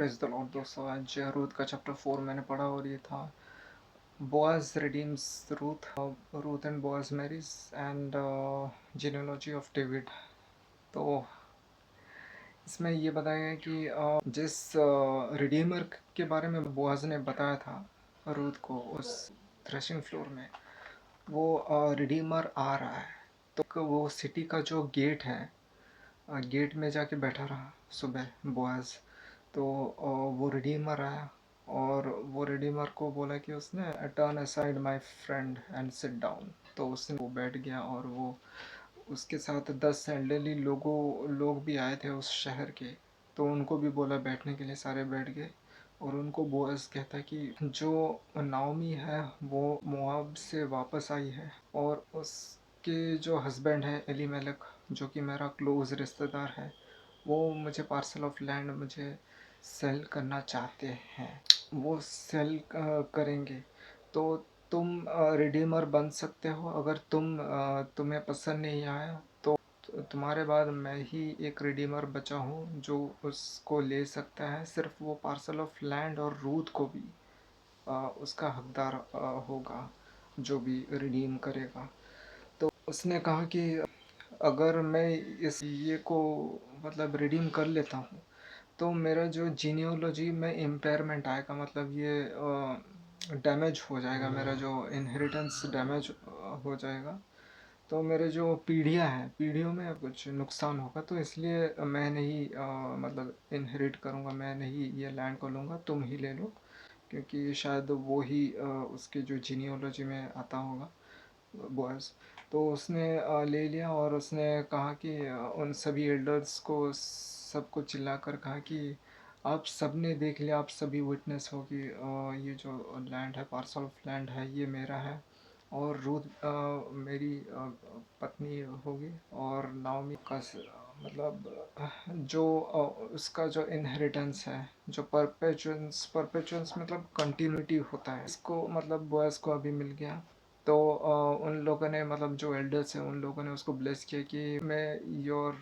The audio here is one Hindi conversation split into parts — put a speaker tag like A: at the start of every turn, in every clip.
A: प्रेज़ द लॉर्ड दोस्तों। आज रूथ का चैप्टर 4 मैंने पढ़ा और ये था Boaz redeems Ruth, Ruth and Boaz marries and genealogy of David. तो इसमें ये बताया गया कि जिस रिडीमर के बारे में बोआज ने बताया था रूथ को उस थ्रेशिंग फ्लोर में, वो रिडीमर आ रहा है। तो वो सिटी का जो गेट है, गेट में जाके बैठा रहा सुबह बोआज। तो वो रिडीमर आया और वो रिडीमर को बोला कि उसने turn aside my friend and sit down. तो उसने वो बैठ गया और वो उसके साथ 10 एल्डरली लोग भी आए थे उस शहर के। तो उनको भी बोला बैठने के लिए, सारे बैठ गए। और उनको बोअज कहता है कि जो नाओमी है वो मोआब से वापस आई है और उसके जो हस्बैंड है एलीमेलेक, जो कि मेरा क्लोज रिश्तेदार है, वो मुझे पार्सल ऑफ लैंड मुझे सेल करना चाहते हैं। वो सेल करेंगे। तो तुम रिडीमर बन सकते हो। अगर तुम्हें पसंद नहीं आया तो तुम्हारे बाद मैं ही एक रिडीमर बचा हूँ जो उसको ले सकता है। सिर्फ वो पार्सल ऑफ लैंड और रूथ को भी उसका हकदार होगा जो भी रिडीम करेगा। तो उसने कहा कि अगर मैं इस ये को मतलब रिडीम कर लेता हूँ तो मेरा जो जीनियोलॉजी में इम्पेयरमेंट आएगा, मतलब ये डैमेज हो जाएगा, मेरा जो इनहेरिटेंस डैमेज हो जाएगा। तो मेरे जो पीढ़ियाँ हैं, पीढ़ियों में कुछ नुकसान होगा। तो इसलिए मैं नहीं मतलब इनहेरिट करूँगा, मैं नहीं ये लैंड को लूँगा, तुम ही ले लो। क्योंकि शायद वो ही उसके जो जीनियोलॉजी में आता होगा बॉयज़। तो उसने ले लिया और उसने कहा कि उन सभी एल्डर्स को सबको चिल्लाकर कहा कि आप सब ने देख लिया, आप सभी विटनेस हो कि ये जो लैंड है, पार्सल ऑफ लैंड है, ये मेरा है और रूथ मेरी पत्नी होगी। और नाओमी का मतलब जो उसका जो इनहेरिटेंस है, जो परपेचुअन्स मतलब कंटिन्यूटी होता है, इसको मतलब बॉयज़ को अभी मिल गया। तो उन लोगों ने मतलब जो एल्डर्स हैं उन लोगों ने उसको ब्लेस किया कि मैं your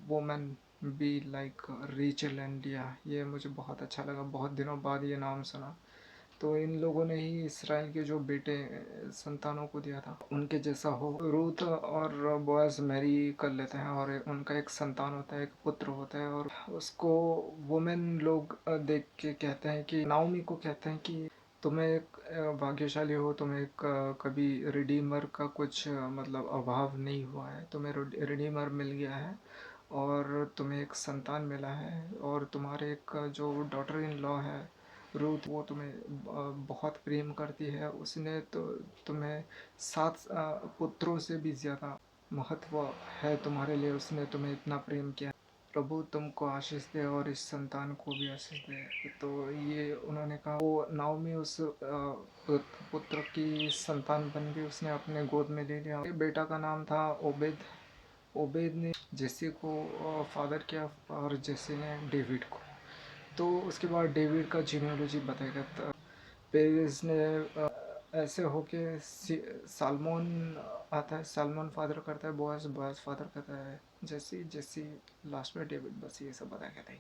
A: woman be like Rachel and लिया। ये मुझे बहुत अच्छा लगा, बहुत दिनों बाद ये नाम सुना। तो इन लोगों ने ही इसराइल के जो बेटे संतानों को दिया था उनके जैसा हो। रूथ और बोअज मैरी कर लेते हैं और उनका एक संतान होता है, एक पुत्र होता है। और उसको वुमेन लोग देख के कहते हैं कि नाओमी को कहते हैं कि तुम्हें एक भाग्यशाली हो, तुम्हें एक कभी रिडीमर का कुछ मतलब अभाव नहीं हुआ है, तुम्हें रिडीमर मिल गया है और तुम्हें एक संतान मिला है। और तुम्हारे एक जो डॉटर इन लॉ है रूथ, वो तुम्हें बहुत प्रेम करती है। उसने तो तुम्हें 7 पुत्रों से भी ज़्यादा महत्व है तुम्हारे लिए, उसने तुम्हें इतना प्रेम किया। प्रभु तुमको आशीष दे और इस संतान को भी आशीष दे। तो ये उन्होंने कहा। वो नाओमी उस पुत्र की संतान बन गई, उसने अपने गोद में ले लिया। बेटा का नाम था ओबेद। ओबेद ने जेसी को फादर किया और जेसी ने डेविड को। तो उसके बाद डेविड का जीनियोलॉजी बताएगा। पेरेस ने ऐसे होके सालमोन आता है, सालमोन फादर करता है बोअज, बोअज फादर करता है जेसी, जेसी लास्ट में डेविड। बस ये सब बताया गया था।